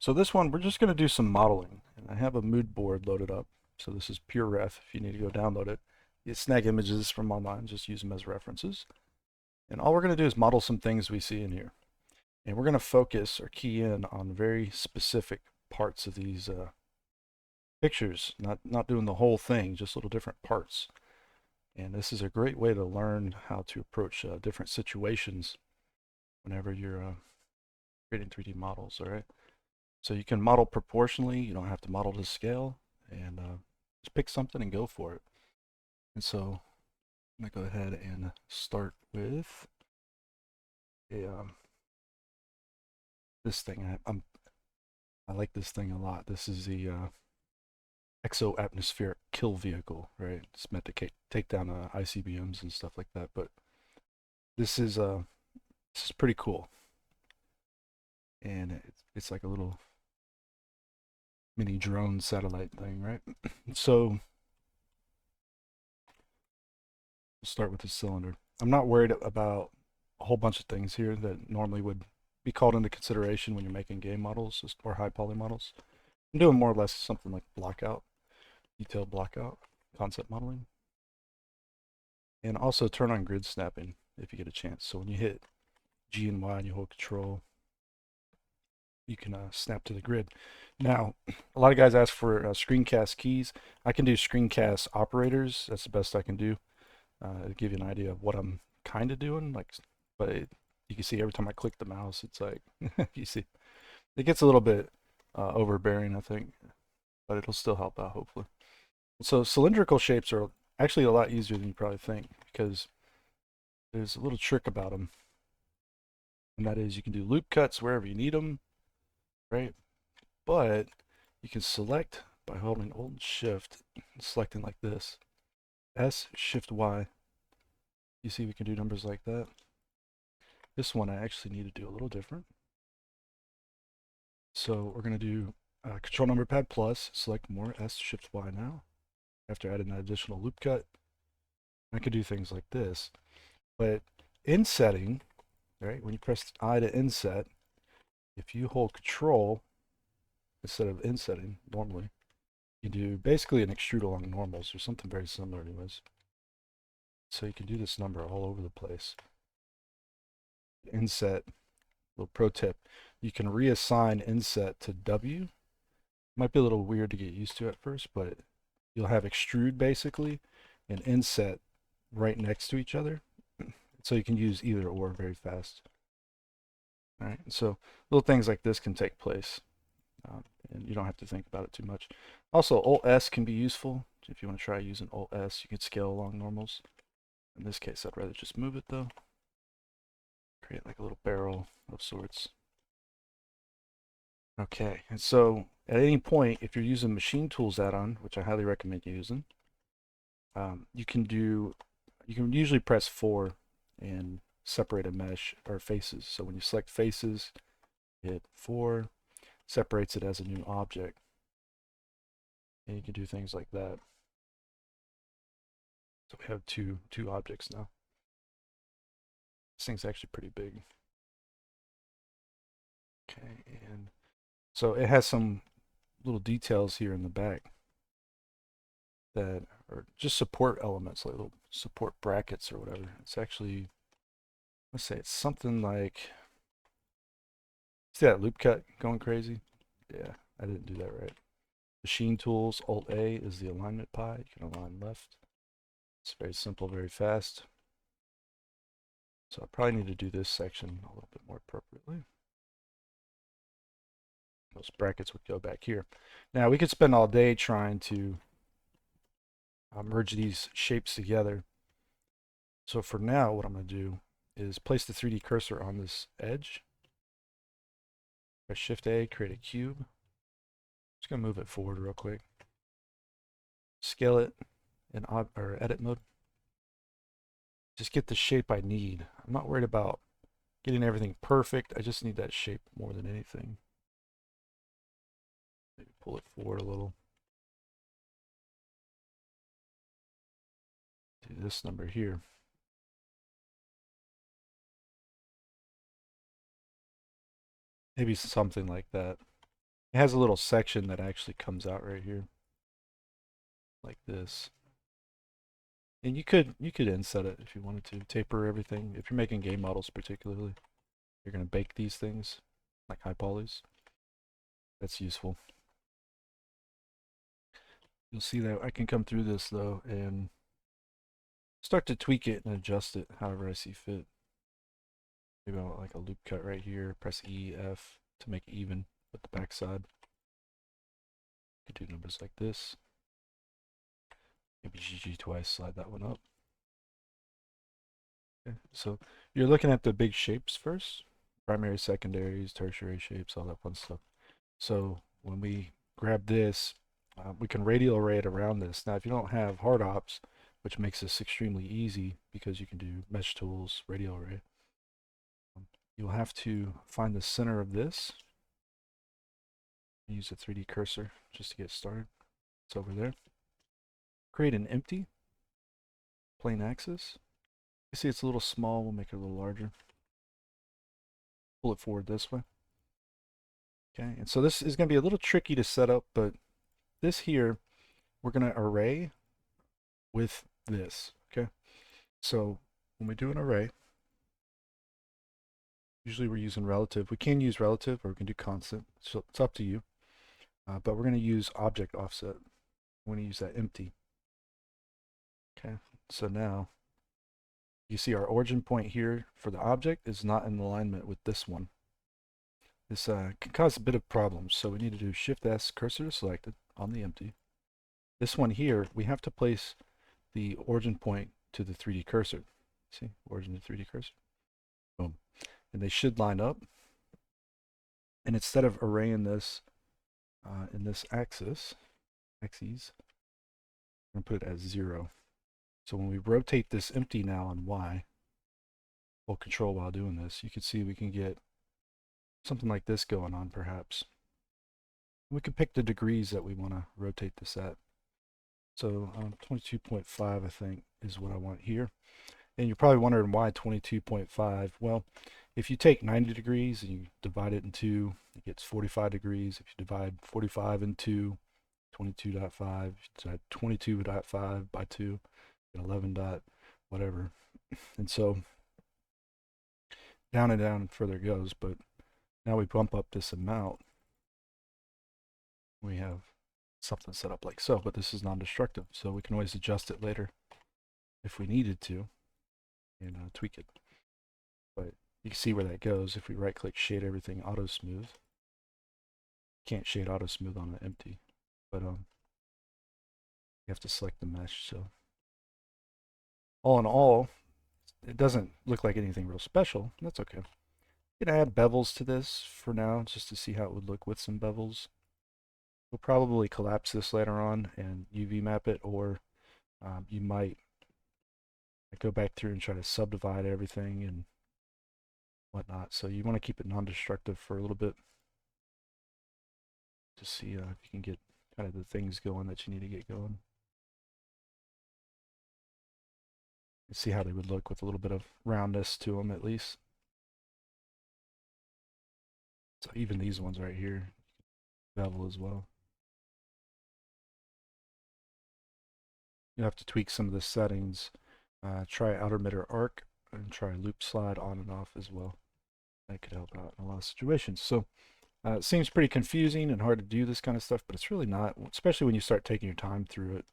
So this one, we're just going to do some modeling. And I have a mood board loaded up. So this is pure ref. If you need to go download it, you snag images from online, just use them as references. And all we're going to do is model some things we see in here. And we're going to focus or key in on very specific parts of these pictures, not doing the whole thing, just little different parts. And this is a great way to learn how to approach different situations whenever you're creating 3D models, all right? So you can model proportionally, you don't have to model to scale, and just pick something and go for it. And so I'm gonna go ahead and start with a this thing. I like this thing a lot. This is the exo-atmospheric kill vehicle, right? It's meant to take down ICBMs and stuff like that. But this is pretty cool, and it's like a little mini drone satellite thing, right? So we'll start with the cylinder. I'm not worried about a whole bunch of things here that normally would be called into consideration when you're making game models or high poly models. I'm doing more or less something like blockout, detailed blockout, concept modeling. And also turn on grid snapping if you get a chance. So when you hit G and Y and you hold control, you can snap to the grid. Now, a lot of guys ask for screencast keys. I can do screencast operators. That's the best I can do to give you an idea of what I'm kind of doing. You can see every time I click the mouse, it's like, you see, it gets a little bit overbearing, I think, but it'll still help out, hopefully. So cylindrical shapes are actually a lot easier than you probably think because there's a little trick about them. And that is you can do loop cuts wherever you need them, right? But you can select by holding Alt Shift and selecting like this. S, Shift Y. You see we can do numbers like that. This one I actually need to do a little different. So we're going to do Control Number Pad plus, select more, S, Shift Y now. After adding that additional loop cut, I could do things like this. But insetting, right, when you press I to inset, if you hold Control instead of insetting normally, you do basically an extrude along normals or something very similar anyways. So you can do this number all over the place. Inset, little pro tip, you can reassign inset to W. Might be a little weird to get used to at first, but you'll have extrude basically and inset right next to each other. So you can use either or very fast. All right, so little things like this can take place, and you don't have to think about it too much. Also, Alt S can be useful. If you want to try using Alt S, you can scale along normals. In this case, I'd rather just move it though. Create like a little barrel of sorts. Okay, and so at any point, if you're using Machine Tools add-on, which I highly recommend using, you can usually press 4 and separate a mesh or faces. So when you select faces, hit 4, separates it as a new object. And you can do things like that. So we have two objects now. This thing's actually pretty big. Okay, and so it has some little details here in the back that are just support elements, like little support brackets or whatever. It's actually, let's say it's something like, see that loop cut going crazy? Yeah, I didn't do that right. Machine Tools, Alt A is the alignment pie. You can align left. It's very simple, very fast. So I probably need to do this section a little bit more appropriately. Those brackets would go back here. Now we could spend all day trying to merge these shapes together. So for now, what I'm going to do is place the 3D cursor on this edge. Press Shift A, create a cube. Just going to move it forward real quick. Scale it in edit mode. Just get the shape I need. I'm not worried about getting everything perfect. I just need that shape more than anything. Maybe pull it forward a little. Do this number here. Maybe something like that. It has a little section that actually comes out right here, like this. And you could inset it if you wanted to. Taper everything. If you're making game models particularly, you're gonna bake these things, like high polys. That's useful. You'll see that I can come through this though and start to tweak it and adjust it however I see fit. Maybe I want like a loop cut right here, press E, F to make it even with the backside. You could do numbers like this. Maybe GG twice, slide that one up. Okay, so you're looking at the big shapes first. Primary, secondaries, tertiary shapes, all that fun stuff. So when we grab this, we can radial array it around this. Now if you don't have hard ops, which makes this extremely easy because you can do mesh tools, radial array, you'll have to find the center of this. Use a 3D cursor just to get started. It's over there. Create an empty plane axis. You see it's a little small, we'll make it a little larger. Pull it forward this way. Okay, and so this is going to be a little tricky to set up, but this here, we're going to array with this, okay? So when we do an array, usually we're using relative. We can use relative or we can do constant, so it's up to you. But we're going to use object offset. We're going to use that empty. Okay, so now you see our origin point here for the object is not in alignment with this one. This can cause a bit of problems, so we need to do Shift S, cursor to selected on the empty. This one here, we have to place the origin point to the 3D cursor. See, origin to 3D cursor. Boom. And they should line up. And instead of arraying this in this axes, I'm going to put it as 0. So when we rotate this empty now on Y, hold control while doing this, you can see we can get something like this going on perhaps. We can pick the degrees that we want to rotate this at. So 22.5 I think is what I want here. And you're probably wondering why 22.5. Well, if you take 90 degrees and you divide it in 2, it gets 45 degrees. If you divide 45 in 2, 22.5. If you divide 22.5 by 2, get 11 dot whatever. And so down and down further it goes, but now we bump up this amount. We have something set up like so, but this is non-destructive, so we can always adjust it later if we needed to and tweak it. But you can see where that goes if we right click shade everything auto smooth. Can't shade auto smooth on an empty, but you have to select the mesh. So all in all, it doesn't look like anything real special. That's okay. I'm gonna add bevels to this for now just to see how it would look with some bevels. We'll probably collapse this later on and UV map it, or you might go back through and try to subdivide everything and whatnot. So you want to keep it non-destructive for a little bit to see if you can get kind of the things going that you need to get going. And see how they would look with a little bit of roundness to them at least. So even these ones right here, bevel as well. You have to tweak some of the settings. Try outer emitter arc and try loop slide on and off as well. That could help out in a lot of situations. So it seems pretty confusing and hard to do this kind of stuff, but it's really not, especially when you start taking your time through it.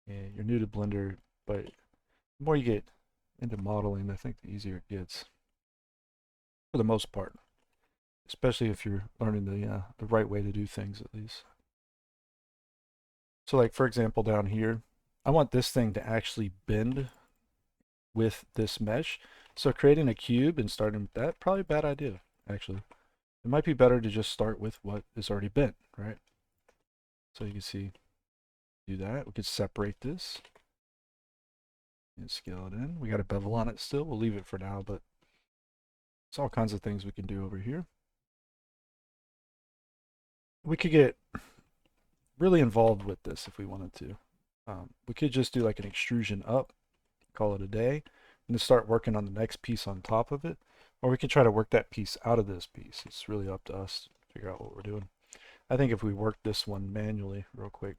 Yeah, you're new to Blender, but the more you get into modeling, I think the easier it gets for the most part, especially if you're learning the right way to do things at least. So like for example down here, I want this thing to actually bend with this mesh. So creating a cube and starting with that, probably a bad idea actually. It might be better to just start with what is already bent, right? So you can see, do that. We could separate this and scale it in. We got a bevel on it still. We'll leave it for now, but it's all kinds of things we can do over here. We could get really involved with this if we wanted to. We could just do like an extrusion up, call it a day, and then start working on the next piece on top of it. Or we can try to work that piece out of this piece. It's really up to us to figure out what we're doing. I think if we work this one manually real quick,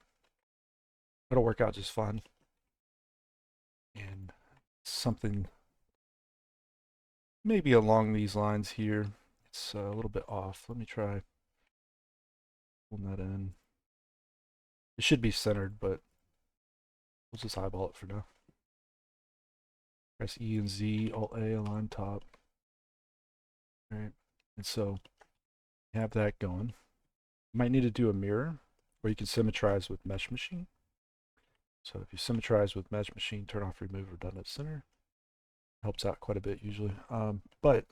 it'll work out just fine. And something maybe along these lines here. It's a little bit off. Let me try pulling that in. It should be centered, but we'll just eyeball it for now. Press E and Z, Alt A, align top. All right, and so you have that going. You might need to do a mirror, or you can symmetrize with Mesh Machine. So if you symmetrize with Mesh Machine, turn off Remove Redundant Center. Helps out quite a bit usually. But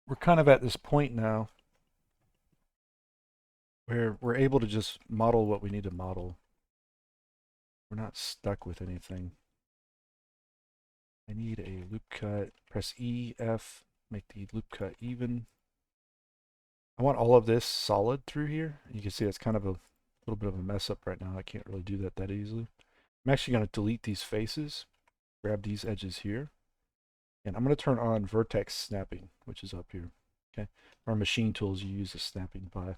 we're kind of at this point now where we're able to just model what we need to model. We're not stuck with anything. I need a loop cut. Press E, F, make the loop cut even. I want all of this solid through here. You can see it's kind of a little bit of a mess up right now. I can't really do that easily. I'm actually going to delete these faces, grab these edges here, and I'm going to turn on vertex snapping, which is up here. Okay, our machine tools you use the snapping by.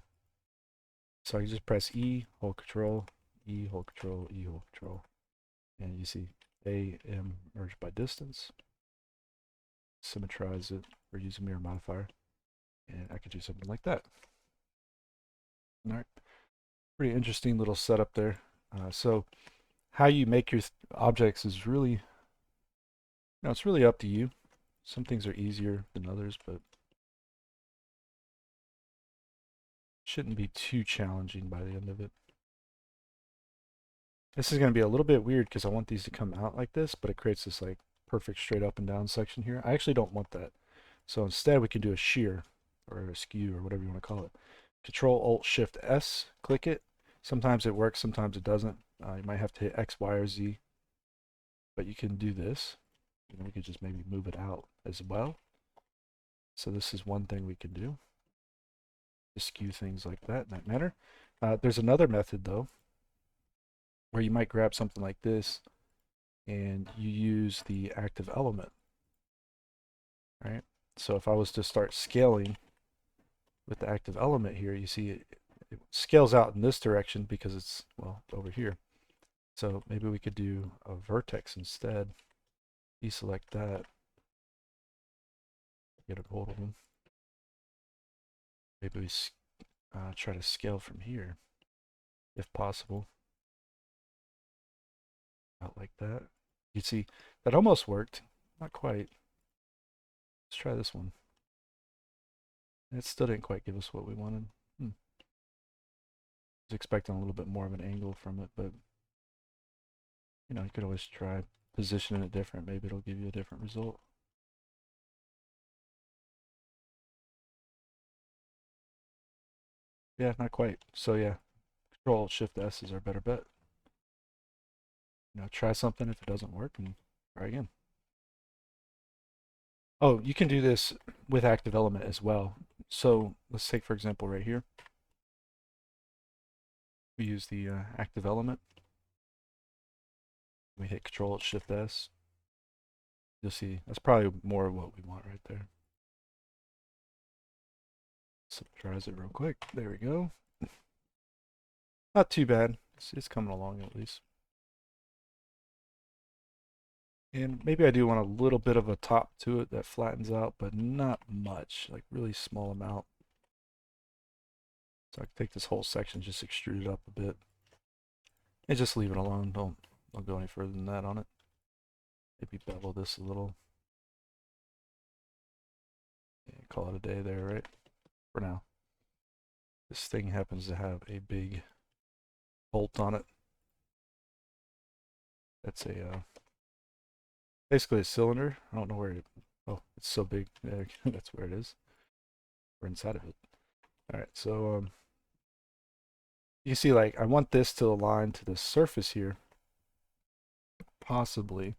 So I can just press E, hold control, E, hold control, E, hold control, and you see A, M merged by distance. Symmetrize it or use a mirror modifier, and I could do something like that. All right, pretty interesting little setup there. So how you make your objects is really, it's really up to you. Some things are easier than others, but shouldn't be too challenging by the end of it. This is going to be a little bit weird because I want these to come out like this, but it creates this like perfect straight up and down section here. I actually don't want that. So instead we can do a shear or a skew or whatever you want to call it. Control Alt Shift S, click it. Sometimes it works, sometimes it doesn't. You might have to hit X, Y, or Z, but you can do this. We could just maybe move it out as well. So this is one thing we can do. Just skew things like that in that manner. There's another method though, where you might grab something like this and you use the active element, right? So if I was to start scaling with the active element here, you see it scales out in this direction because it's, well, over here. So maybe we could do a vertex instead. Deselect that. Get a hold of them. Maybe we try to scale from here, if possible. Out like that. You see, that almost worked. Not quite. Let's try this one. It still didn't quite give us what we wanted. I was expecting a little bit more of an angle from it, but you could always try positioning it different. Maybe it'll give you a different result. Yeah, not quite. So yeah, Control Shift S is our better bet. Try something. If it doesn't work, and try again. Oh, you can do this with active element as well. So let's take, for example, right here. We use the active element. We hit Control Shift S. You'll see that's probably more of what we want right there. Symmetrize it real quick. There we go. Not too bad. It's coming along at least. And maybe I do want a little bit of a top to it that flattens out, but not much, like really small amount. So I can take this whole section, just extrude it up a bit. And just leave it alone. Don't go any further than that on it. Maybe bevel this a little. And call it a day there, right? For now. This thing happens to have a big bolt on it. That's a basically a cylinder. I don't know where it, oh, it's so big. Yeah, that's where it is. We're inside of it. All right, so you see, like, I want this to align to the surface here, possibly.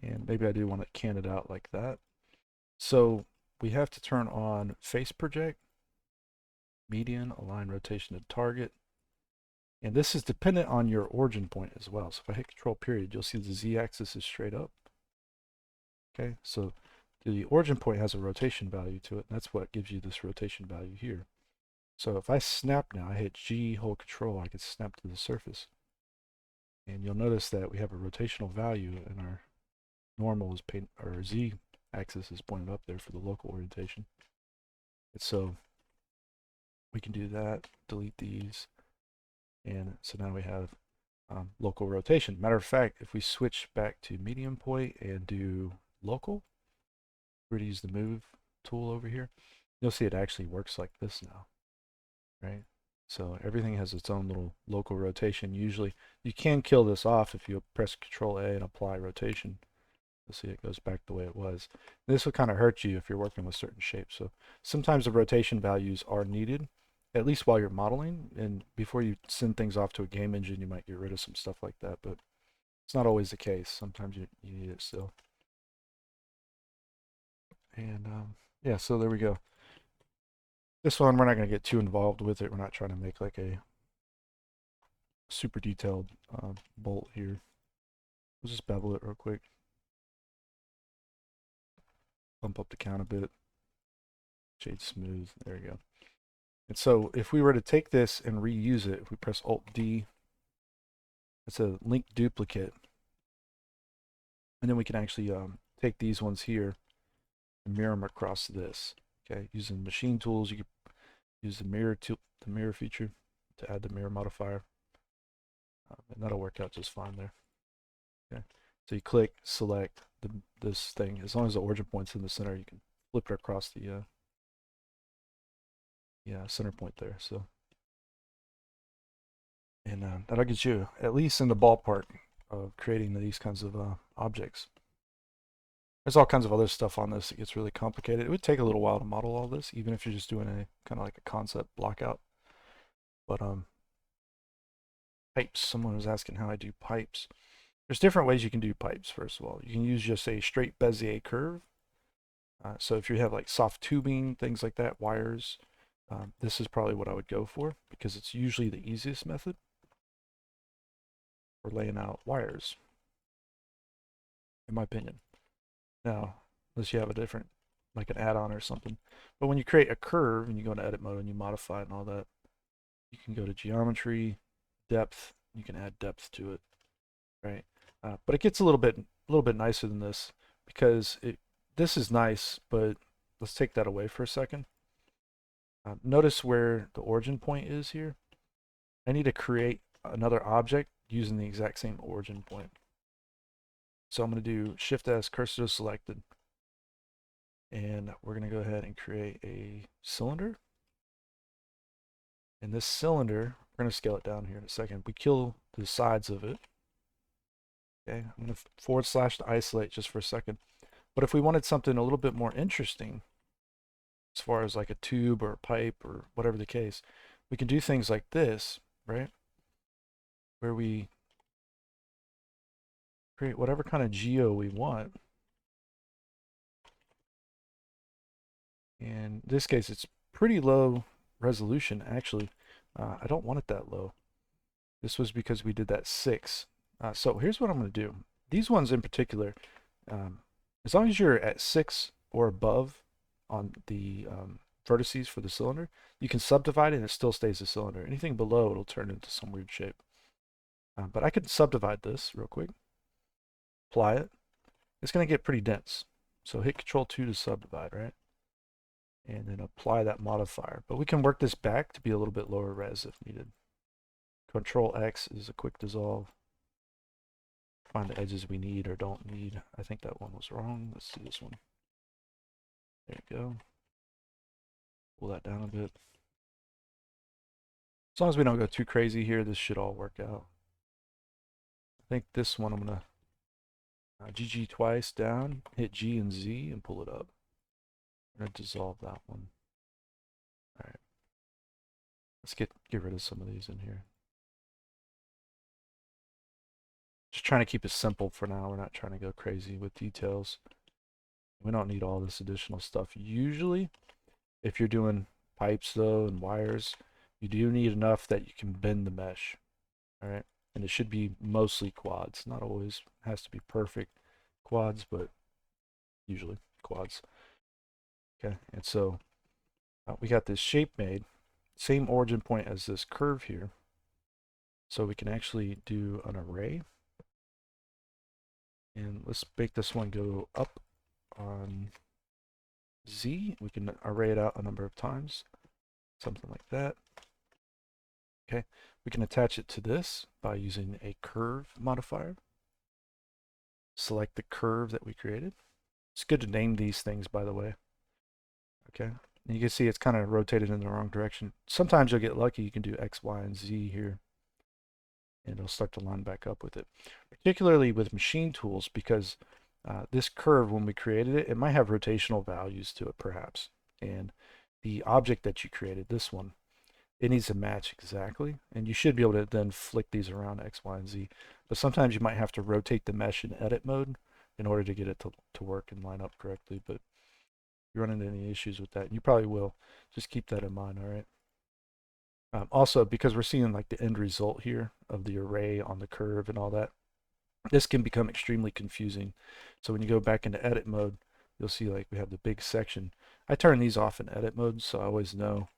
And maybe I do want to can it out like that. So we have to turn on face project, median, align rotation to target. And this is dependent on your origin point as well. So if I hit Control period, you'll see the Z-axis is straight up. Okay, so the origin point has a rotation value to it, and that's what gives you this rotation value here. So if I snap now, I hit G, hold control, I can snap to the surface. And you'll notice that we have a rotational value, and our normal is our Z axis is pointed up there for the local orientation. And so we can do that, delete these, and so now we have local rotation. Matter of fact, if we switch back to medium point and do local, we're going to use the move tool over here, you'll see it actually works like this now, right? So everything has its own little local rotation. Usually you can kill this off if you press Control A and apply rotation. You'll see it goes back the way it was. This will kind of hurt you if you're working with certain shapes. So sometimes the rotation values are needed, at least while you're modeling. And before you send things off to a game engine, you might get rid of some stuff like that, but it's not always the case. Sometimes you need it still. And yeah, so there we go. This one, we're not going to get too involved with it. We're not trying to make like a super detailed bolt here. We'll just bevel it real quick. Bump up the count a bit. Shade smooth. There you go. And so if we were to take this and reuse it, if we press Alt-D, it's a link duplicate. And then we can actually take these ones here and mirror them across this. Okay, using machine tools, you can use the mirror feature to add the mirror modifier, and that'll work out just fine there. Okay, so you click, select this thing. As long as the origin point's in the center, you can flip it across the center point there. So, and that'll get you at least in the ballpark of creating these kinds of objects. There's all kinds of other stuff on this. It gets really complicated. It would take a little while to model all this, even if you're just doing a kind of like a concept blockout. But pipes. Someone was asking how I do pipes. There's different ways you can do pipes. First of all, you can use just a straight Bezier curve. So if you have like soft tubing, things like that, wires, this is probably what I would go for because it's usually the easiest method for laying out wires, in my opinion. Now, unless you have a different, like an add-on or something. But when you create a curve and you go into edit mode and you modify it and all that, you can go to geometry, depth, you can add depth to it, right? But it gets a little bit nicer than this because this is nice, but let's take that away for a second. Notice where the origin point is here. I need to create another object using the exact same origin point. So I'm going to do Shift S, cursor to selected, and we're going to go ahead and create a cylinder. And this cylinder, we're going to scale it down here in a second. We kill the sides of it. Okay, I'm going to / to isolate just for a second. But if we wanted something a little bit more interesting, as far as like a tube or a pipe or whatever the case, we can do things like this, right? Where we create whatever kind of geo we want. In this case, it's pretty low resolution, actually. I don't want it that low. This was because we did that 6. So here's what I'm going to do. These ones in particular, as long as you're at 6 or above on the vertices for the cylinder, you can subdivide it and it still stays a cylinder. Anything below, it'll turn into some weird shape. But I could subdivide this real quick, apply it. It's going to get pretty dense. So hit Control 2 to subdivide, right? And then apply that modifier. But we can work this back to be a little bit lower res if needed. Control X is a quick dissolve. Find the edges we need or don't need. I think that one was wrong. Let's do this one. There you go. Pull that down a bit. As long as we don't go too crazy here, this should all work out. I think this one I'm going to GG twice down, hit G and Z and pull it up. I'm going to dissolve that one. All right. Let's get rid of some of these in here. Just trying to keep it simple for now. We're not trying to go crazy with details. We don't need all this additional stuff. Usually, if you're doing pipes though and wires, you do need enough that you can bend the mesh. All right. And it should be mostly quads. Not always has to be perfect quads, but usually quads. Okay, and so we got this shape made, same origin point as this curve here. So we can actually do an array. And let's make this one go up on Z. We can array it out a number of times, something like that. Okay, we can attach it to this by using a curve modifier. Select the curve that we created. It's good to name these things, by the way. Okay, and you can see it's kind of rotated in the wrong direction. Sometimes you'll get lucky. You can do X, Y, and Z here, and it'll start to line back up with it. Particularly with machine tools, because this curve, when we created it, it might have rotational values to it, perhaps. And the object that you created, this one, it needs to match exactly. And you should be able to then flick these around X, Y, and Z. But sometimes you might have to rotate the mesh in edit mode in order to get it to work and line up correctly. But if you run into any issues with that, and you probably will, just keep that in mind, all right? Also, because we're seeing like the end result here of the array on the curve and all that, this can become extremely confusing. So when you go back into edit mode, you'll see like we have the big section. I turn these off in edit mode, so I always know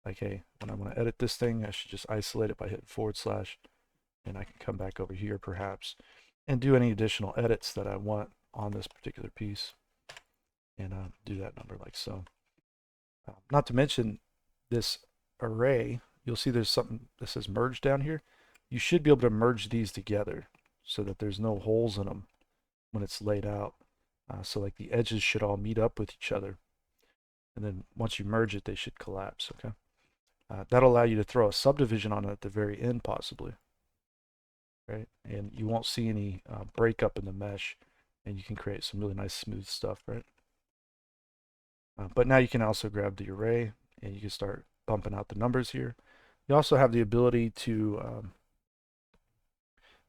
like, hey, when I want to edit this thing, I should just isolate it by hitting /, and I can come back over here perhaps and do any additional edits that I want on this particular piece, and do that number like so. Not to mention this array, you'll see there's something that says merge down here. You should be able to merge these together so that there's no holes in them when it's laid out. So like the edges should all meet up with each other. And then once you merge it, they should collapse, okay? That'll allow you to throw a subdivision on it at the very end, possibly, right? And you won't see any breakup in the mesh, and you can create some really nice smooth stuff, right? But now you can also grab the array, and you can start bumping out the numbers here. You also have the ability to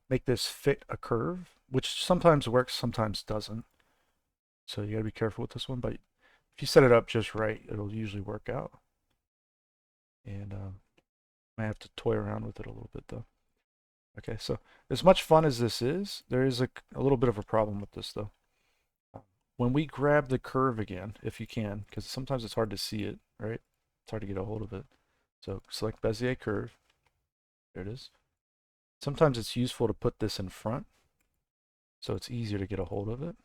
make this fit a curve, which sometimes works, sometimes doesn't. So you gotta be careful with this one, but if you set it up just right, it'll usually work out. And I have to toy around with it a little bit though. Okay, so as much fun as this is, there is a little bit of a problem with this though. When we grab the curve again, if you can, because sometimes it's hard to see it, right? It's hard to get a hold of it. So select Bezier curve. There it is. Sometimes it's useful to put this in front, so it's easier to get a hold of it,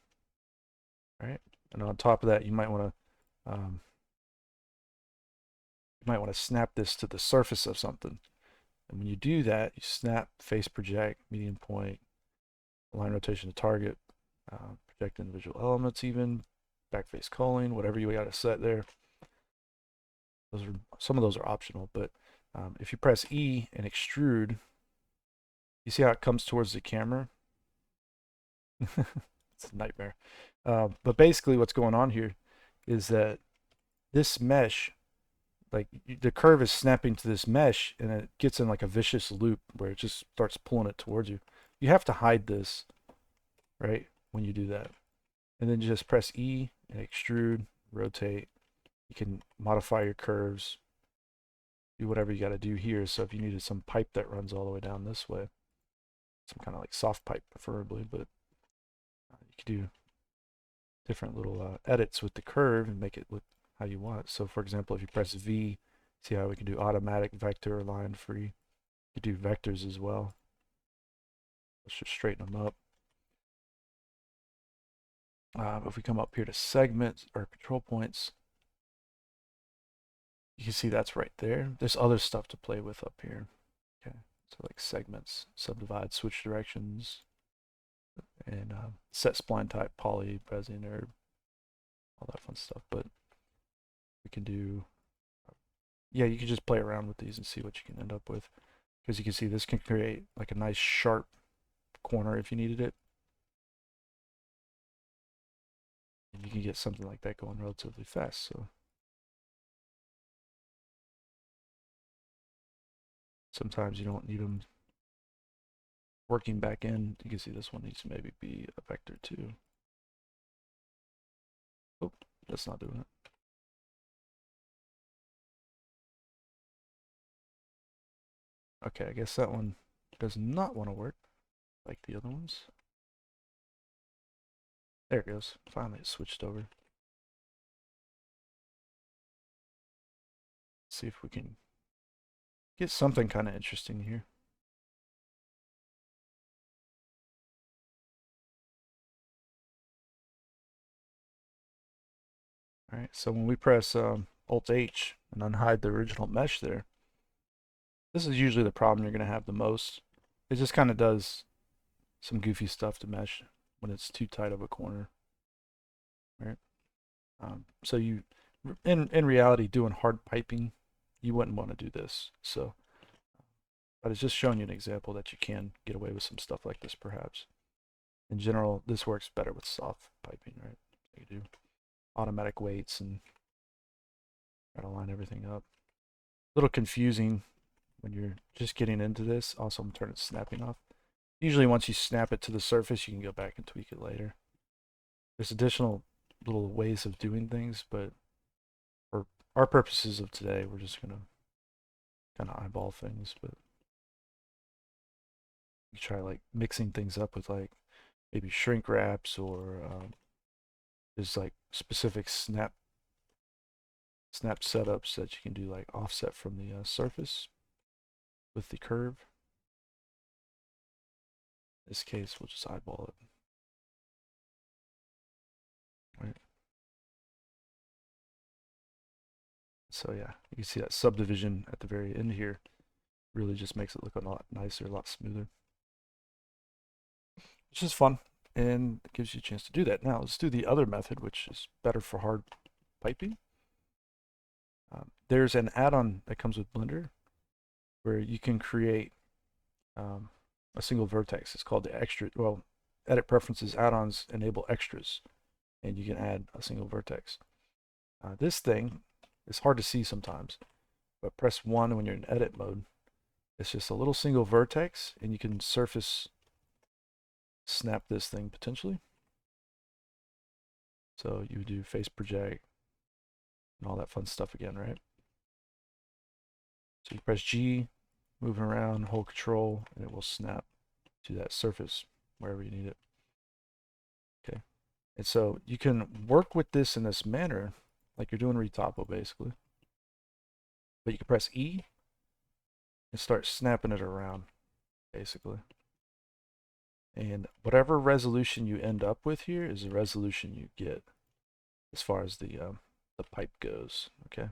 right? And on top of that, you might want to snap this to the surface of something. And when you do that, you snap, face project, median point, align rotation to target, project individual elements even, backface culling, whatever you got to set there. Some of those are optional, but if you press E and extrude, you see how it comes towards the camera? It's a nightmare. But basically what's going on here is that this mesh, like the curve is snapping to this mesh, and it gets in like a vicious loop where it just starts pulling it towards you. You have to hide this, right, when you do that. And then just press E and extrude, rotate. You can modify your curves, do whatever you got to do here. So if you needed some pipe that runs all the way down this way, some kind of like soft pipe preferably, but you could do different little edits with the curve and make it look how you want. So for example, if you press V, see how we can do automatic vector or line free. You can do vectors as well. Let's just straighten them up. If we come up here to segments or control points, you can see that's right there. There's other stuff to play with up here. Okay, so like segments, subdivide, switch directions, and set spline type, poly, Bezier, nerd, all that fun stuff. But we can do, yeah, you can just play around with these and see what you can end up with. Because you can see this can create like a nice sharp corner if you needed it. And you can get something like that going relatively fast. So sometimes you don't need them working back in. You can see this one needs to maybe be a vector too. Oh, that's not doing it. Okay, I guess that one does not want to work like the other ones. There it goes. Finally it switched over. See if we can get something kind of interesting here. All right, so when we press Alt H and unhide the original mesh there, this is usually the problem you're going to have the most. It just kind of does some goofy stuff to mesh when it's too tight of a corner. Right? So you, in reality, doing hard piping, you wouldn't want to do this. So, but it's just showing you an example that you can get away with some stuff like this, perhaps. In general, this works better with soft piping, right? You do automatic weights and try to line everything up. A little confusing when you're just getting into this. Also, I'm going to turn it snapping off. Usually once you snap it to the surface, you can go back and tweak it later. There's additional little ways of doing things, but for our purposes of today, we're just going to kind of eyeball things. But you try like mixing things up with like maybe shrink wraps or there's like specific snap setups that you can do, like offset from the surface with the curve. In this case, we'll just eyeball it. Right. So yeah, you can see that subdivision at the very end here really just makes it look a lot nicer, a lot smoother. Which is fun and gives you a chance to do that. Now let's do the other method, which is better for hard piping. There's an add-on that comes with Blender where you can create a single vertex. It's called the extra, well, edit preferences add-ons enable extras, and you can add a single vertex. This thing is hard to see sometimes, but press 1 when you're in edit mode. It's just a little single vertex, and you can surface snap this thing potentially. So you would do face project and all that fun stuff again, right? So you press G, moving around, hold control, and it will snap to that surface wherever you need it. Okay. And so you can work with this in this manner, like you're doing retopo basically. But you can press E and start snapping it around, basically. And whatever resolution you end up with here is the resolution you get as far as the pipe goes, okay?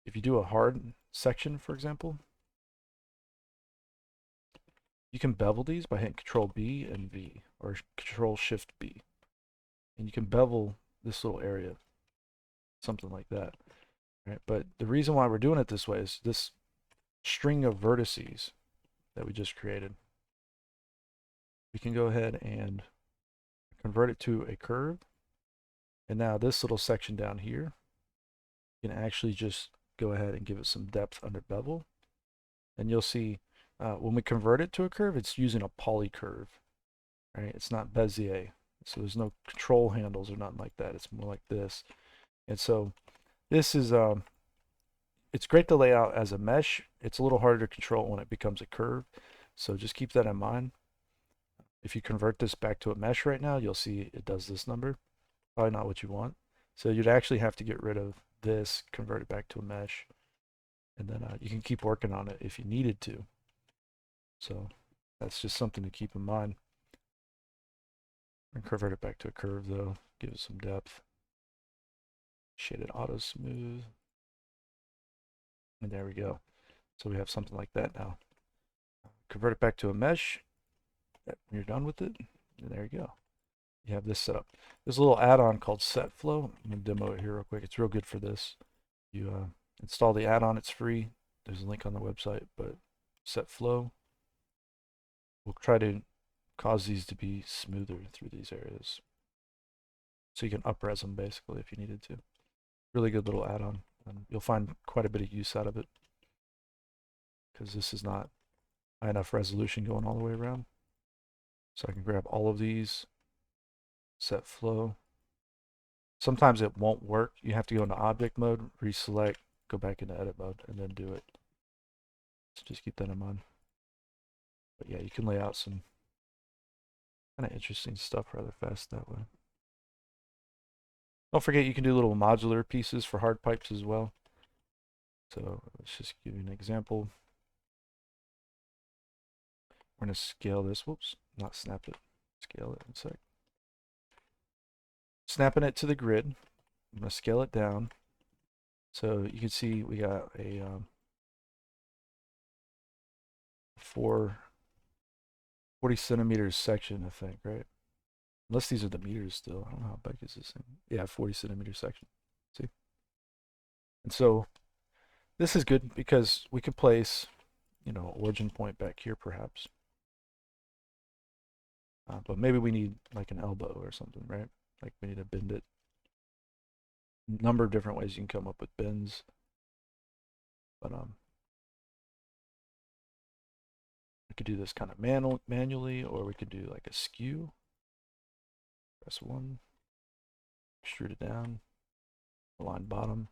If you do a hard section, for example, you can bevel these by hitting Control B and V, or Control Shift B. And you can bevel this little area, something like that. Right? But the reason why we're doing it this way is this string of vertices that we just created. We can go ahead and convert it to a curve. And now this little section down here, you can actually just go ahead and give it some depth under bevel. And you'll see when we convert it to a curve, it's using a poly curve. Right? It's not Bezier. So there's no control handles or nothing like that. It's more like this. And so this is, it's great to lay out as a mesh. It's a little harder to control when it becomes a curve. So just keep that in mind. If you convert this back to a mesh right now, you'll see it does this number. Probably not what you want. So you'd actually have to get rid of this, convert it back to a mesh, and then you can keep working on it if you needed to. So that's just something to keep in mind. And convert it back to a curve though, give it some depth. Shaded auto smooth. And there we go. So we have something like that now. Convert it back to a mesh when you're done with it, and there you go. You have this set up. There's a little add-on called Set Flow. I'm going to demo it here real quick. It's real good for this. You install the add-on. It's free. There's a link on the website, but Set Flow will try to cause these to be smoother through these areas. So you can up-res them basically if you needed to. Really good little add-on. And you'll find quite a bit of use out of it because this is not high enough resolution going all the way around. So I can grab all of these, set flow. Sometimes it won't work. You have to go into object mode, reselect, go back into edit mode, and then do it. So just keep that in mind. But yeah, you can lay out some Kind of interesting stuff rather fast that way. Don't forget you can do little modular pieces for hard pipes as well. So let's just give you an example. We're going to scale this. Whoops, not snap it. Scale it in a sec. Snapping it to the grid. I'm going to scale it down. So you can see we got a 40 centimeters section, I think, right? Unless these are the meters still. I don't know how big is this thing. Yeah, 40 centimeter section. See? And so this is good because we could place, origin point back here perhaps. But maybe we need like an elbow or something, right? Like we need to bend it. Number of different ways you can come up with bends. But we could do this kind of manually, or we could do like a skew. Press 1, extrude it down, align bottom.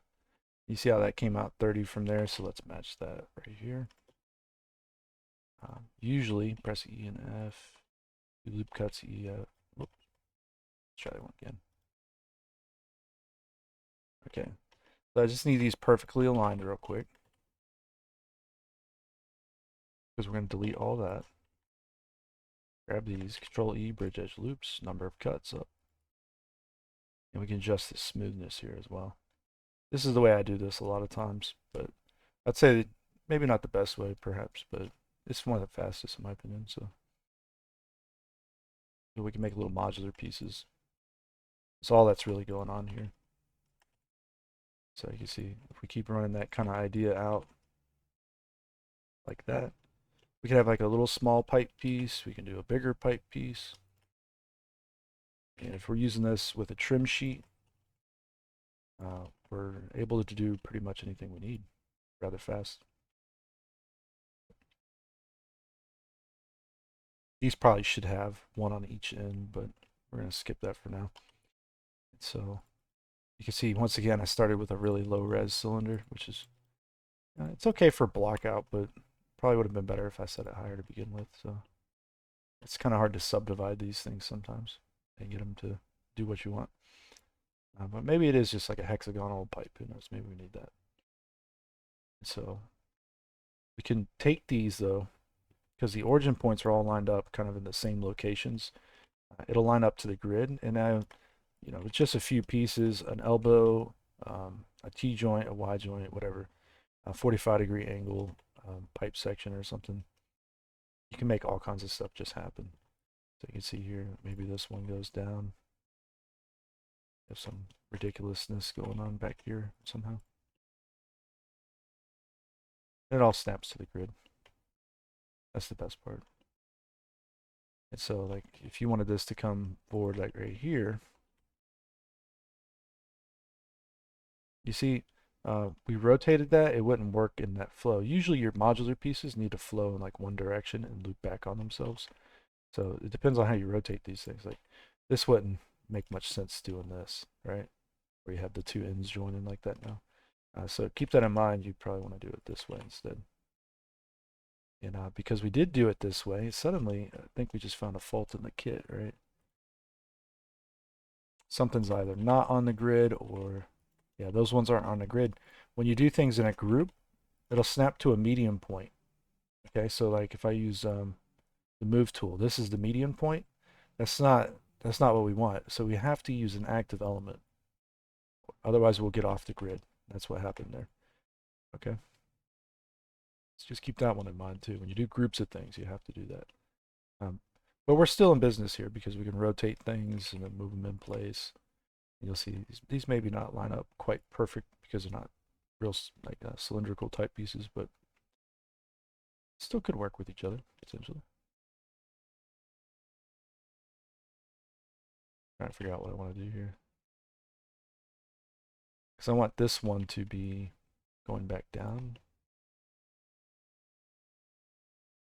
You see how that came out 30 from there, so let's match that right here. Usually, press E and F, do loop cuts, E, F. Let's try that one again. Okay, so I just need these perfectly aligned real quick, because we're going to delete all that. Grab these, Control E, bridge edge loops, number of cuts up. And we can adjust the smoothness here as well. This is the way I do this a lot of times, but I'd say maybe not the best way perhaps, but it's one of the fastest in my opinion. So we can make little modular pieces. That's all that's really going on here. So you can see if we keep running that kind of idea out like that, we can have like a little small pipe piece. We can do a bigger pipe piece. And if we're using this with a trim sheet, we're able to do pretty much anything we need rather fast. These probably should have one on each end, but we're going to skip that for now. So you can see, once again, I started with a really low res cylinder, which is, it's okay for blockout, but probably would have been better if I set it higher to begin with. So it's kind of hard to subdivide these things sometimes and get them to do what you want. But maybe it is just like a hexagonal pipe. Who knows? Maybe we need that. So we can take these though, because the origin points are all lined up kind of in the same locations. It'll line up to the grid, and now, with just a few pieces, an elbow, a T joint, a Y joint, whatever, a 45-degree angle pipe section or something, you can make all kinds of stuff just happen. So you can see here, maybe this one goes down. Have some ridiculousness going on back here somehow. And it all snaps to the grid. That's the best part. And so, like, if you wanted this to come forward, like right here, you see, we rotated that, it wouldn't work in that flow. Usually your modular pieces need to flow in like one direction and loop back on themselves. So it depends on how you rotate these things. Like this wouldn't make much sense doing this, right? Where you have the two ends joining like that now. So keep that in mind. You probably want to do it this way instead. And because we did do it this way, suddenly I think we just found a fault in the kit, right? Something's either not on the grid or, yeah, those ones aren't on the grid. When you do things in a group, it'll snap to a medium point. Okay, so like if I use the move tool, this is the median point. That's not what we want. So we have to use an active element. Otherwise we'll get off the grid. That's what happened there. Okay. Let's just keep that one in mind too. When you do groups of things, you have to do that. But we're still in business here because we can rotate things and then move them in place. And you'll see these maybe not line up quite perfect because they're not real like cylindrical type pieces, but still could work with each other potentially. Trying to figure out what I want to do here. Because I want this one to be going back down.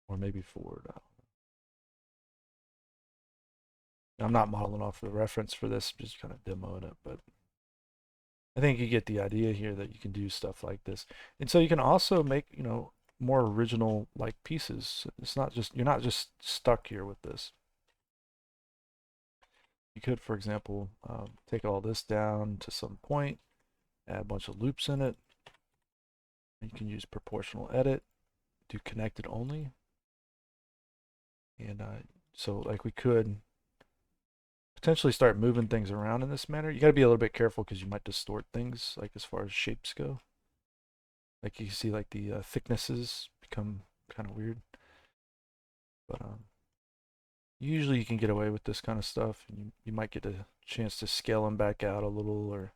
Or maybe forward. I'm not modeling off the reference for this, just kind of demoing it, but I think you get the idea here that you can do stuff like this. And so you can also make, more original like pieces. It's not just, you're not just stuck here with this. You could, for example, take all this down to some point, add a bunch of loops in it. You can use proportional edit, do connected only. And so like we could potentially start moving things around in this manner. You got to be a little bit careful because you might distort things, like as far as shapes go. Like you see like the thicknesses become kind of weird. But usually you can get away with this kind of stuff, and you might get a chance to scale them back out a little or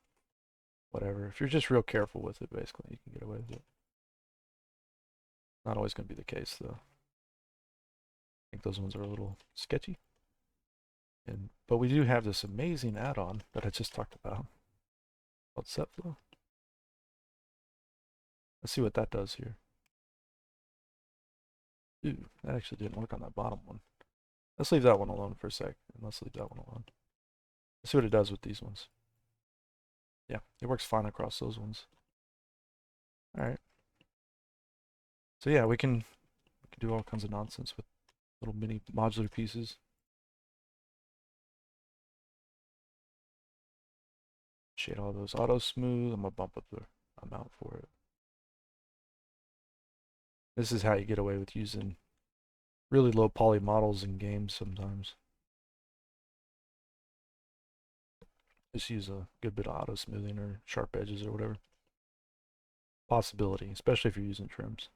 whatever. If you're just real careful with it, basically, you can get away with it. Not always going to be the case, though. I think those ones are a little sketchy. But we do have this amazing add-on that I just talked about called SetFlow. Let's see what that does here. Ooh, that actually didn't work on that bottom one. Let's leave that one alone for a sec, and let's leave that one alone. Let's see what it does with these ones. Yeah, it works fine across those ones. All right. So yeah, we can do all kinds of nonsense with little mini modular pieces. Shade all those auto smooth. I'm gonna bump up the amount for it. This is how you get away with using really low poly models in games sometimes. Just use a good bit of auto smoothing or sharp edges or whatever. Possibility, especially if you're using trims.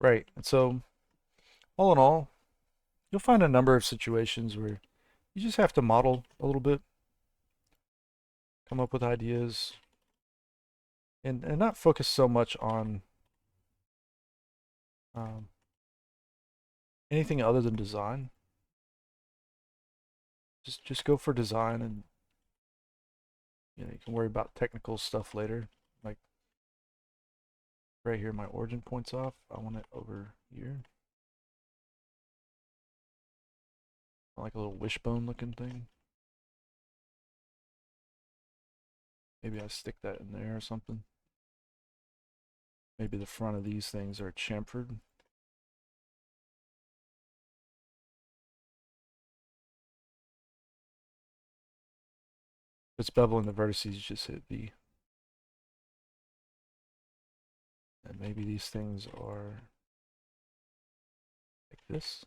Right, and so all in all, you'll find a number of situations where you just have to model a little bit, come up with ideas, and not focus so much on anything other than design. Just go for design, and you can worry about technical stuff later. Like right here, my origin point's off. I want it over here. Like a little wishbone looking thing. Maybe I stick that in there or something. Maybe the front of these things are chamfered. If it's beveling the vertices, you just hit V. And maybe these things are like this.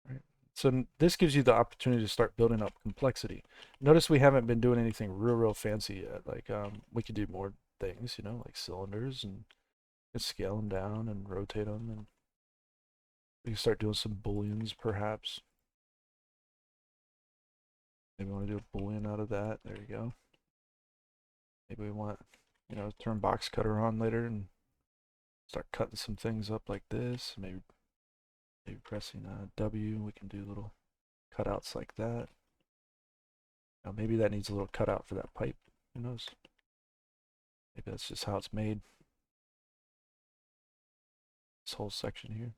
Right. So this gives you the opportunity to start building up complexity. Notice we haven't been doing anything real fancy yet. Like we could do more things, like cylinders, and scale them down and rotate them, and we can start doing some booleans perhaps. Maybe we want to do a boolean out of that. There you go. Maybe we want, turn box cutter on later and start cutting some things up like this. Maybe pressing W, we can do little cutouts like that. Now maybe that needs a little cutout for that pipe. Who knows? Maybe that's just how it's made. This whole section here.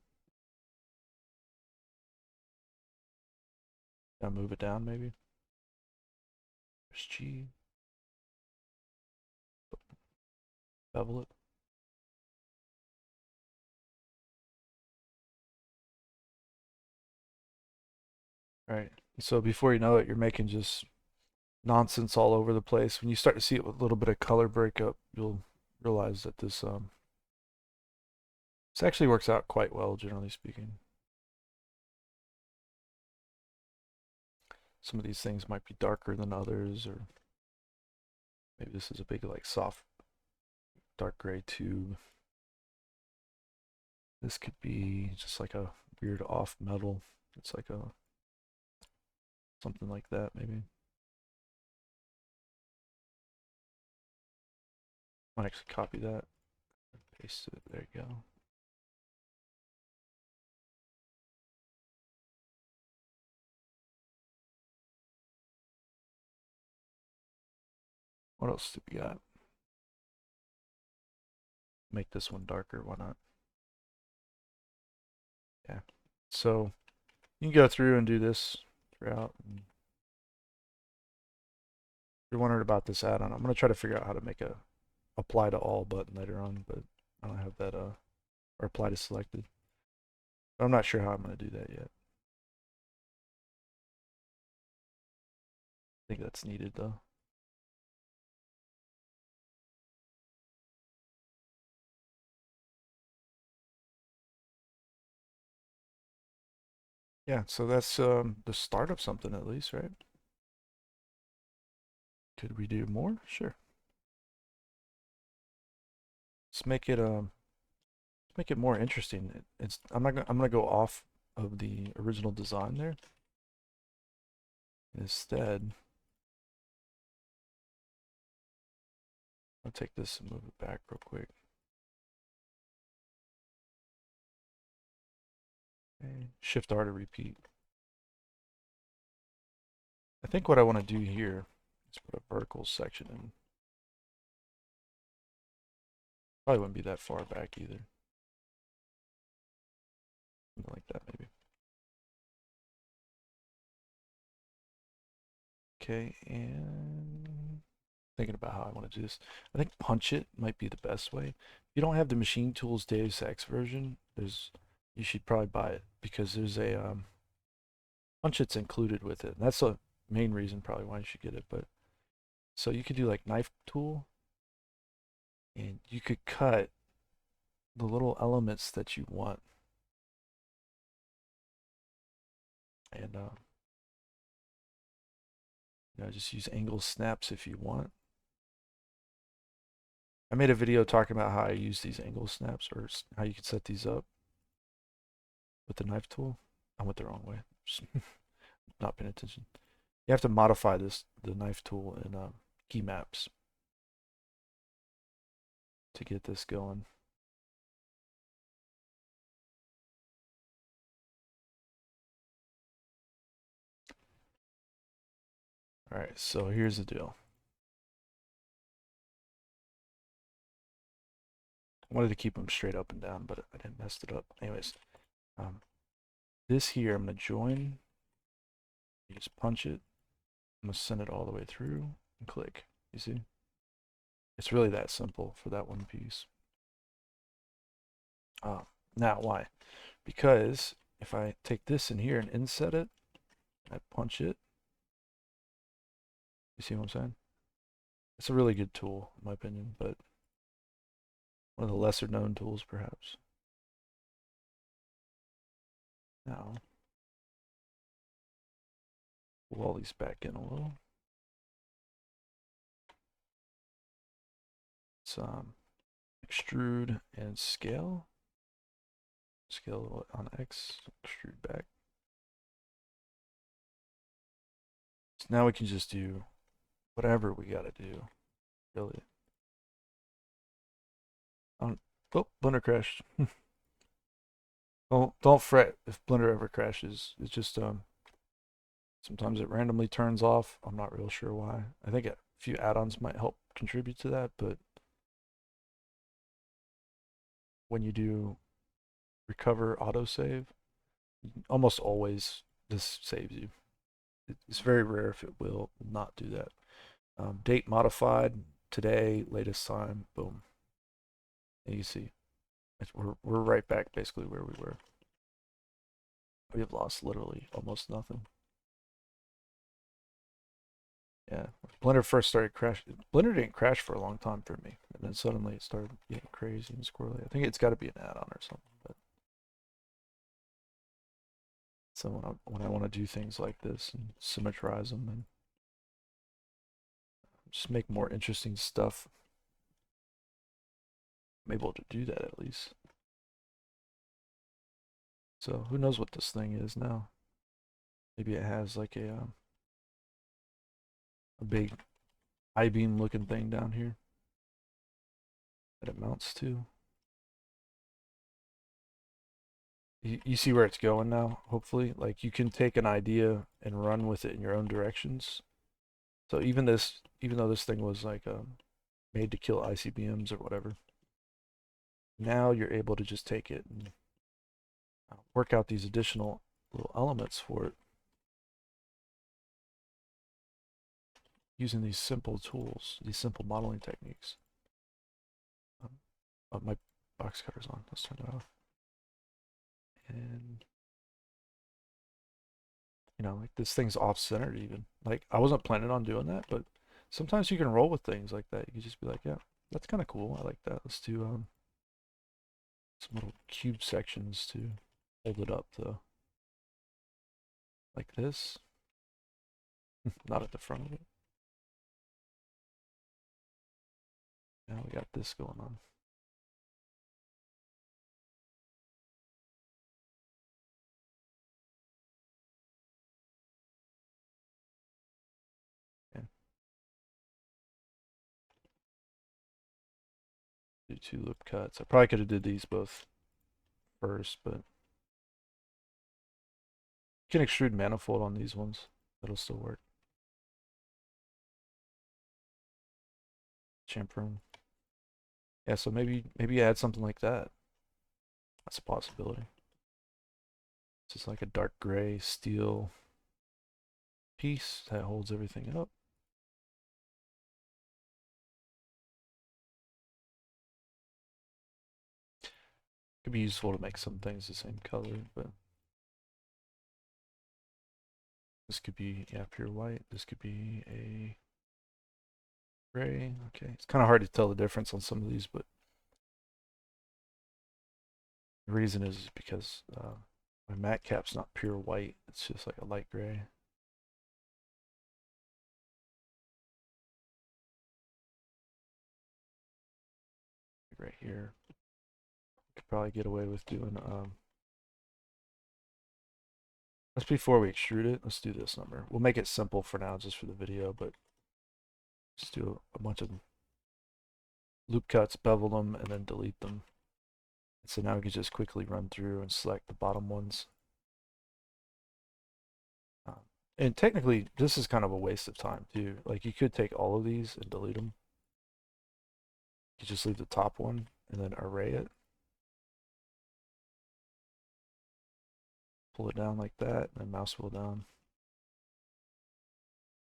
Now move it down maybe. There's G. Bevel it. Right. So before you know it, you're making just nonsense all over the place. When you start to see it with a little bit of color breakup, you'll realize that this actually works out quite well, generally speaking. Some of these things might be darker than others, or maybe this is a big like soft dark gray tube. This could be just like a weird off metal. It's like a something like that maybe. Might actually copy that, paste it. There you go. What else do we got? Make this one darker. Why not? Yeah. So you can go through and do this throughout. And if you're wondering about this add-on, I'm going to try to figure out how to make a apply to all button later on, but I don't have that or apply to selected. But I'm not sure how I'm going to do that yet. think that's needed though. Yeah, so that's the start of something at least, right? Could we do more? Sure. Let's make it more interesting. It's I'm gonna go off of the original design there. Instead, I'll take this and move it back real quick. Okay. Shift R to repeat. I think what I want to do here is put a vertical section in. Probably wouldn't be that far back either. Something like that maybe. Okay, and thinking about how I want to do this. I think punch it might be the best way. If you don't have the Machine Tools Deus Ex version, you should probably buy it because there's a punch it's included with it. And that's the main reason probably why you should get it. But so you could do like knife tool, and you could cut the little elements that you want, and just use angle snaps if you want. I made a video talking about how I use these angle snaps or how you can set these up with the knife tool. I went the wrong way. Just not paying attention. You have to modify the knife tool in key maps to get this going. All right, so here's the deal. I wanted to keep them straight up and down, but I didn't mess it up. Anyways, this here, I'm going to join. You just punch it. I'm going to send it all the way through and click. You see? It's really that simple for that one piece. Now, why? Because if I take this in here and inset it, I punch it. You see what I'm saying? It's a really good tool, in my opinion, but one of the lesser known tools, perhaps. Now, pull all these back in a little. Let's extrude and scale. Scale on X, extrude back. So now we can just do whatever we gotta do, really. Oh, Blender crashed. Don't fret if Blender ever crashes. It's just sometimes it randomly turns off. I'm not real sure why. I think a few add-ons might help contribute to that, but when you do recover autosave, almost always this saves you. It's very rare if it will not do that. Date modified today, latest time, boom. And you see, we're right back basically where we were. We have lost literally almost nothing. Yeah, Blender first started crashing. Blender didn't crash for a long time for me, and then suddenly it started getting crazy and squirrely. I think it's got to be an add-on or something. But so when I want to do things like this and symmetrize them and just make more interesting stuff, I'm able to do that at least. So who knows what this thing is now? Maybe it has like a big I-beam looking thing down here that it mounts to. You see where it's going now, hopefully. Like you can take an idea and run with it in your own directions. So even though this thing was like made to kill ICBMs or whatever, now you're able to just take it and work out these additional little elements for it using these simple tools, these simple modeling techniques. Oh, my box cutter's on. Let's turn it off. And You know, like this thing's off-centered even. Like I wasn't planning on doing that, but sometimes you can roll with things like that. You can just be like, yeah, that's kind of cool. I like that. Let's do some little cube sections to hold it up though, like this. Not at the front of it. Now we got this going on. Yeah. Do two lip cuts. I probably could have did these both first, but you can extrude manifold on these ones. That'll still work. Chamfer. Yeah, so maybe add something like that. That's a possibility. It's just like a dark gray steel piece that holds everything up. Could be useful to make some things the same color, but this could be, yeah, pure white. This could be a gray. Okay, it's kind of hard to tell the difference on some of these, but the reason is because my matte cap's not pure white. It's just like a light gray. Right here. Could probably get away with doing that's before we extrude it. Let's do this number. We'll make it simple for now just for the video, but just do a bunch of loop cuts, bevel them, and then delete them. And so now we can just quickly run through and select the bottom ones. And technically, this is kind of a waste of time too. Like you could take all of these and delete them. You just leave the top one and then array it. Pull it down like that, and then mouse wheel down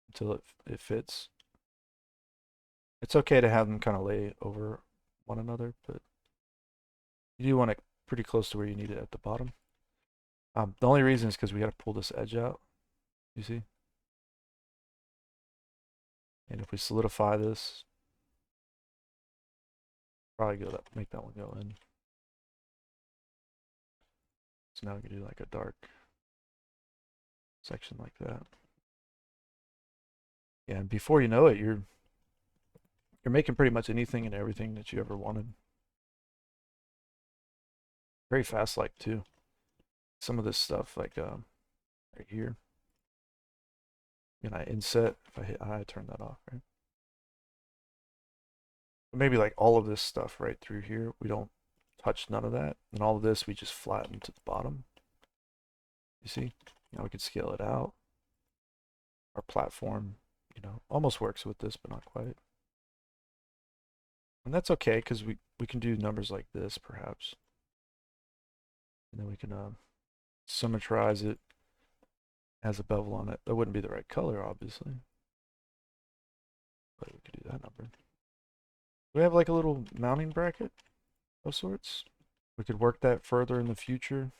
until it fits. It's okay to have them kind of lay over one another, but you do want it pretty close to where you need it at the bottom. The only reason is because we got to pull this edge out, you see? And if we solidify this, probably go that, make that one go in. So now we can do like a dark section like that. Yeah, and before you know it, you're making pretty much anything and everything that you ever wanted. Very fast like too. Some of this stuff like right here. And I inset, if I hit I turn that off, right? But maybe like all of this stuff right through here, we don't touch none of that. And all of this we just flatten to the bottom. You see? Now we can scale it out. Our platform, you know, almost works with this, but not quite. And that's okay because we can do numbers like this perhaps. And then we can symmetrize it, has a bevel on it. That wouldn't be the right color, obviously. But we could do that number. We have like a little mounting bracket of sorts. We could work that further in the future.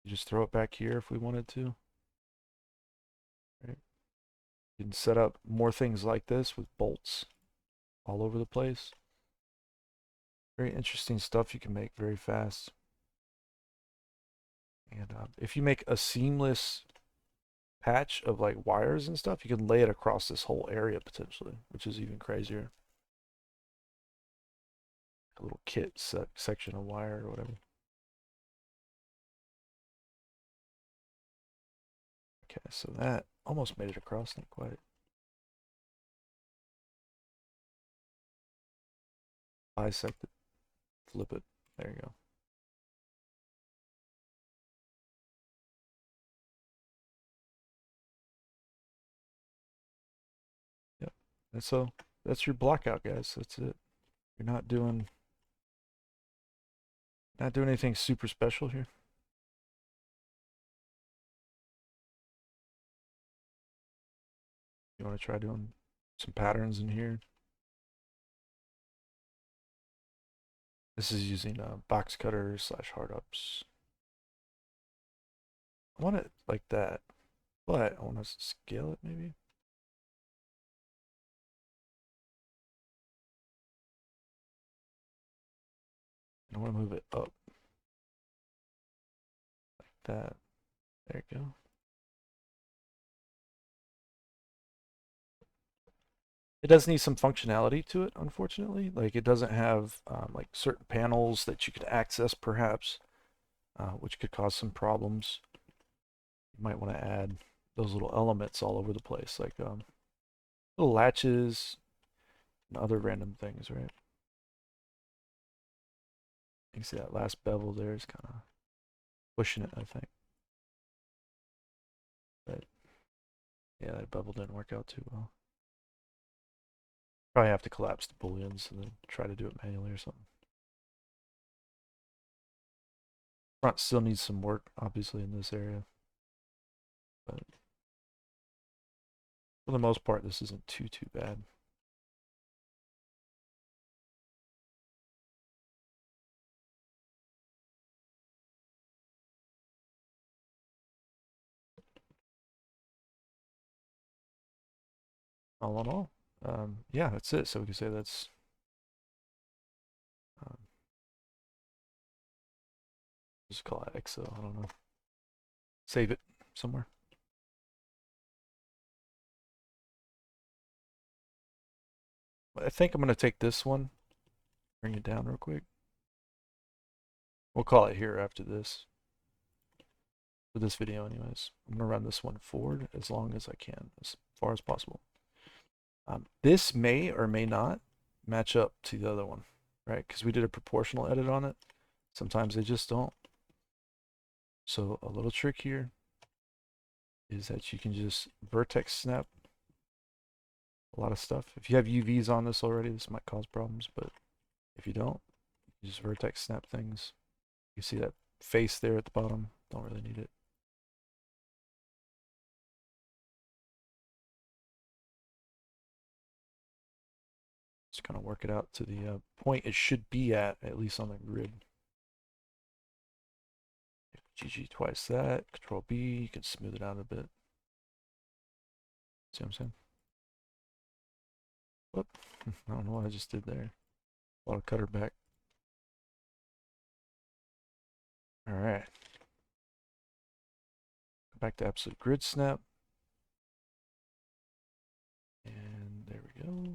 You just throw it back here if we wanted to. Right? You can set up more things like this with bolts all over the place. Very interesting stuff you can make very fast. And if you make a seamless patch of like wires and stuff, you can lay it across this whole area potentially, which is even crazier. A little kit section of wire or whatever. Okay, so that almost made it across, not quite. Bisect it, flip it. There you go. Yep. And so that's your blockout, guys. That's it. You're not doing anything super special here. You want to try doing some patterns in here. This is using box cutter / hard ups. I want it like that, but I want to scale it maybe. I want to move it up like that. There you go. It does need some functionality to it, unfortunately. Like it doesn't have like certain panels that you could access, perhaps, which could cause some problems. You might want to add those little elements all over the place, like little latches and other random things, right? You can see that last bevel there is kind of pushing it, I think. But yeah, that bevel didn't work out too well. Probably have to collapse the booleans and then try to do it manually or something. Front still needs some work, obviously, in this area. But for the most part, this isn't too bad. All in all, yeah, that's it. So we can say that's um, just call it exo. I don't know. Save it somewhere. I think I'm gonna take this one, bring it down real quick. We'll call it here after this. For this video, anyways, I'm gonna run this one forward as long as I can, as far as possible. This may or may not match up to the other one, right? Because we did a proportional edit on it. Sometimes they just don't. So a little trick here is that you can just vertex snap a lot of stuff. If you have UVs on this already, this might cause problems, but if you don't, you just vertex snap things. You see that face there at the bottom? Don't really need it. Just kind of work it out to the point it should be at least on the grid. GG twice that, Control B, you can smooth it out a bit. See what I'm saying? Whoop. I don't know what I just did there. A lot of cutter back. All right. Back to absolute grid snap. And there we go.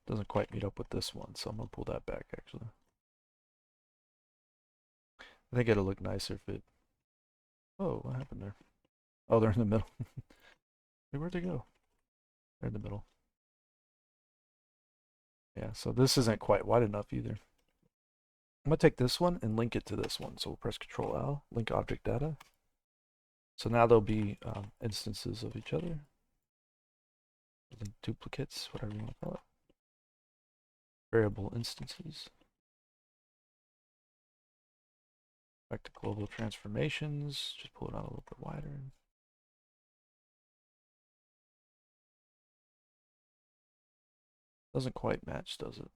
Doesn't quite meet up with this one, so I'm gonna pull that back actually. I think it'll look nicer if it. Oh, what happened there? Oh, they're in the middle. Hey, where'd they go? They're in the middle. Yeah, so this isn't quite wide enough either. I'm gonna take this one and link it to this one. So we'll press Control L, link object data. So now there'll be instances of each other. Link duplicates, whatever you want to call it. Variable instances. Back to global transformations. Just pull it out a little bit wider. Doesn't quite match, does it?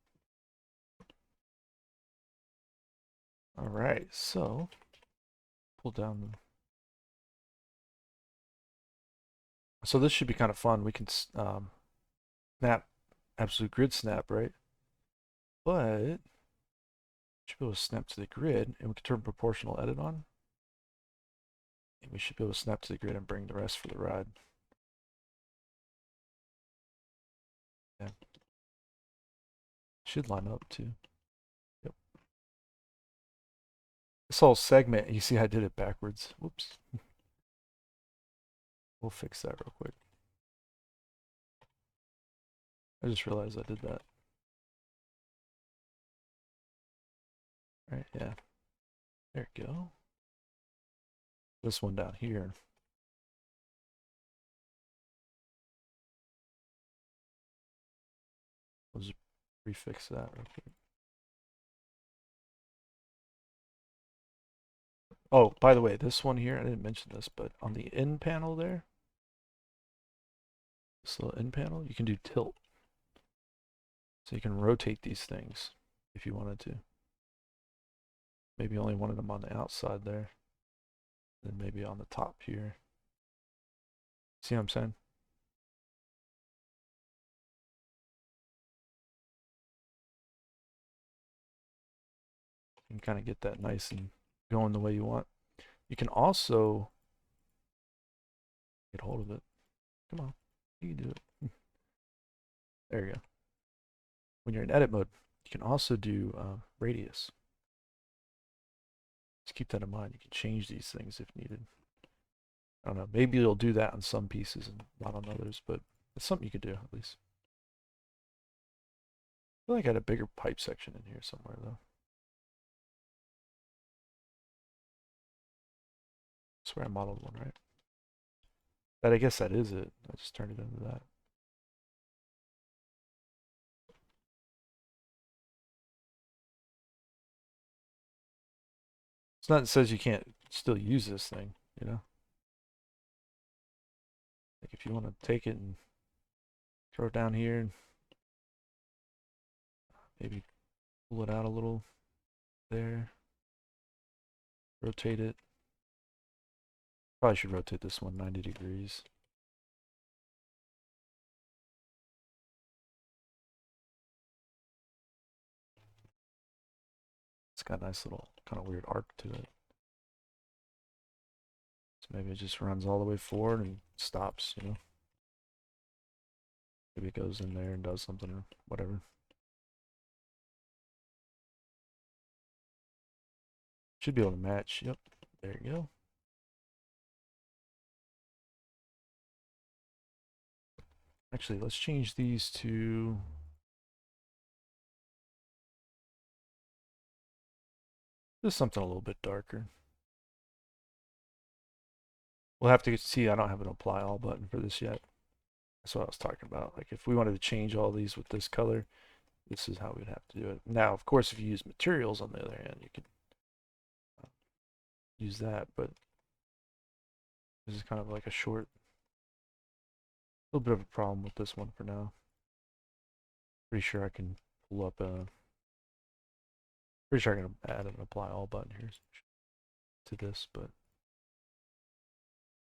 All right, so pull down the. So this should be kind of fun. We can snap absolute grid snap, right? But should be able to snap to the grid, and we can turn proportional edit on. And we should be able to snap to the grid and bring the rest for the ride. Yeah. Should line up too. Yep. This whole segment, you see I did it backwards. Whoops. We'll fix that real quick. I just realized I did that. All right, yeah. There we go. This one down here. We'll just prefix that real quick. Oh, by the way, this one here, I didn't mention this, but on the in panel there, this little in panel, you can do tilt. So you can rotate these things. if you wanted to. Maybe only wanted them on the outside there, then maybe on the top here. See what I'm saying? You can kind of get that nice and going the way you want. You can also get hold of it. Come on, you can do it. There you go. When you're in edit mode, you can also do radius. Just keep that in mind. You can change these things if needed. I don't know. Maybe you'll do that on some pieces and not on others, but it's something you could do at least. I feel like I had a bigger pipe section in here somewhere though. I swear I modeled one, right? But I guess that is it. I just turned it into that. It's not that says you can't still use this thing, you know? Like if you want to take it and throw it down here and maybe pull it out a little there, rotate it. Probably should rotate this one 90 degrees. It's got a nice little kind of weird arc to it. So maybe it just runs all the way forward and stops, you know? Maybe it goes in there and does something or whatever. Should be able to match. Yep. There you go. Actually, let's change these to just something a little bit darker. We'll have to see. I don't have an apply all button for this yet. That's what I was talking about. Like if we wanted to change all these with this color, this is how we'd have to do it. Now, of course, if you use materials on the other hand, you could use that, but this is kind of like a short, little bit of a problem with this one for now. Pretty sure I can pull up a, pretty sure I can add an apply all button here to this, but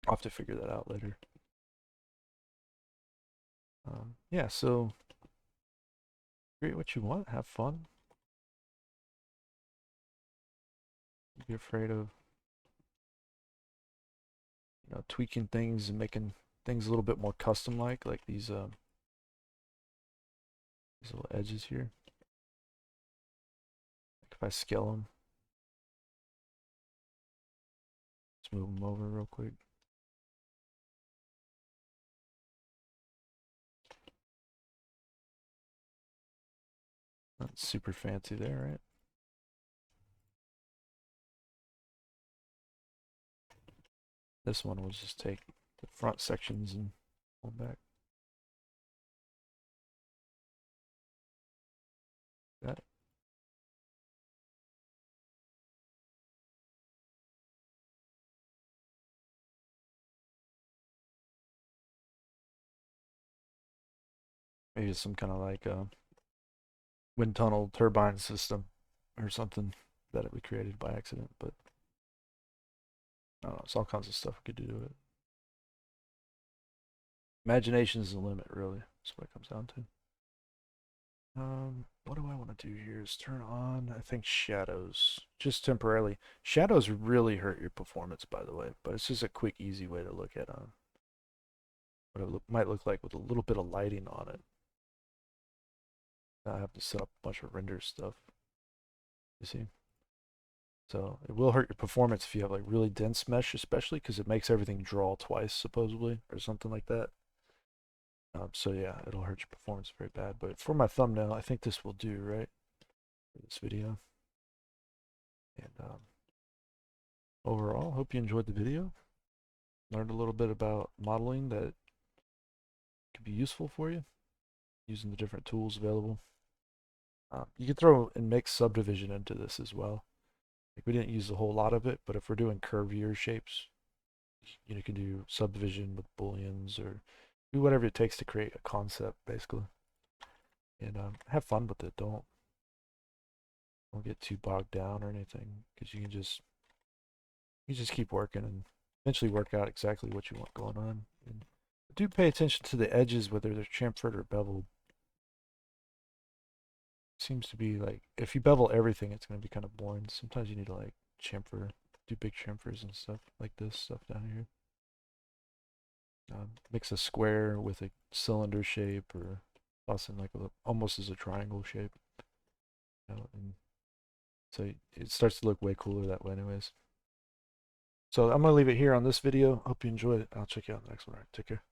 I'll have to figure that out later. Yeah, so create what you want, have fun. Don't be afraid of, you know, tweaking things and making things a little bit more custom like these little edges here. Like if I scale them, let's move them over real quick. Not super fancy there, right? This one will just take the front sections and pull them back. That. Maybe it's some kind of like wind tunnel turbine system or something that we created by accident, but I don't know, it's all kinds of stuff we could do to it. Imagination is the limit, really. That's what it comes down to. What do I want to do here is turn on, I think, shadows, just temporarily. Shadows really hurt your performance, by the way, but it's just a quick, easy way to look at what it might look like with a little bit of lighting on it. I have to set up a bunch of render stuff, you see? So it will hurt your performance if you have like really dense mesh, especially because it makes everything draw twice, supposedly, or something like that. So yeah, it'll hurt your performance very bad. But for my thumbnail, I think this will do, right? For this video. And overall, hope you enjoyed the video. Learned a little bit about modeling that could be useful for you using the different tools available. You can throw and mix subdivision into this as well. Like we didn't use a whole lot of it, but if we're doing curvier shapes, you can do subdivision with booleans or do whatever it takes to create a concept, basically. And have fun with it. Don't don't get too bogged down or anything, because you just keep working and eventually work out exactly what you want going on. And do pay attention to the edges, whether they're chamfered or beveled. Seems to be like, if you bevel everything, it's going to be kind of boring. Sometimes you need to like chamfer, do big chamfers and stuff like this stuff down here. Mix a square with a cylinder shape, or something like almost as a triangle shape. And so it starts to look way cooler that way anyways. So I'm going to leave it here on this video. Hope you enjoyed it. I'll check you out in the next one. All right, take care.